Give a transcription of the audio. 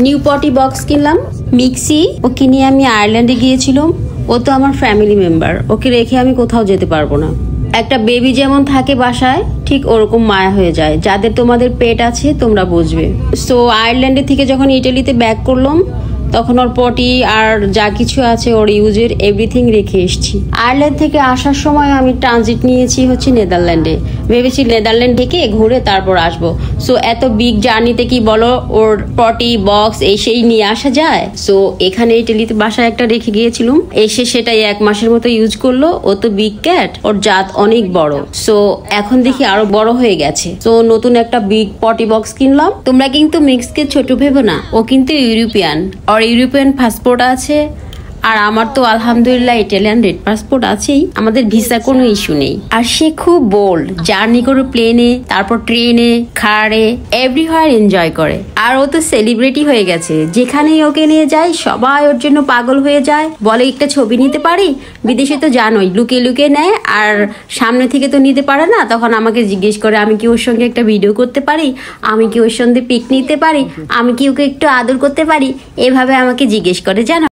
New পটি box কিনলাম। Mixie ওকে নিয়ে আমি আয়ারল্যান্ডে গিয়েছিলাম। ও তো আমার ফ্যামিলি মেম্বার, ওকে রেখে আমি কোথাও যেতে পারবো না। একটা বেবি যেমন থাকে বাসায়, ঠিক ওরকম মায়া হয়ে যায়। যাদের তোমাদের পেট আছে তোমরা বুঝবে। সো আয়ারল্যান্ডে থেকে যখন ইটালিতে ব্যাক করলাম, তখন ওর পটি আর যা কিছু আছে ওর ইউজের এভরিথিং রেখে এসেছি। আয়ারল্যান্ড থেকে আসার সময় আমি ট্রানজিট নিয়েছি হচ্ছে নেদারল্যান্ডে। ভেবেছি নেদারল্যান্ড থেকে ঘুরে তারপর আসবো। সো এত বিগ জার্নিতে কি বলো, ওর পটি বক্স এই সেই নিয়ে আসা যায়? সো এখানে ইটালিতে বাসায় একটা রেখে গিয়েছিলাম, এসে সেটাই 1 মাসের মতো ইউজ করলো। ও তো বিগ ক্যাট, ওর জাত অনেক বড়। সো এখন দেখি আরো বড় হয়ে গেছে। সো নতুন একটা বিগ পটি বক্স কিনলাম। তোমরা কিন্তু মিক্সকে ছোট ভেবো না, ও কিন্তু ইউরোপিয়ান। আর ইউরোপিয়ান পাসপোর্ট আছে, আর আমার তো আলহামদুলিল্লাহ ইটালিয়ান রেড পাসপোর্ট আছেই। আমাদের ভিসা কোনো ইস্যু নেই। আর সে খুব বোল্ড, জার্নি করে প্লেনে, তারপর ট্রেনে, কারে, এভরিহোয়ার এনজয় করে। আর ও তো সেলিব্রিটি হয়ে গেছে, যেখানেই ওকে নিয়ে যায় সবাই ওর জন্য পাগল হয়ে যায়, বলে একটা ছবি নিতে পারি। বিদেশে তো জানোই লুকিয়ে লুকিয়ে নেয়, আর সামনে থেকে তো নিতে পারে না। তখন আমাকে জিজ্ঞেস করে আমি কি ওর সঙ্গে একটা ভিডিও করতে পারি, আমি কি ওর সঙ্গে পিক নিতে পারি, আমি কি ওকে একটু আদর করতে পারি, এভাবে আমাকে জিজ্ঞেস করে, জানো।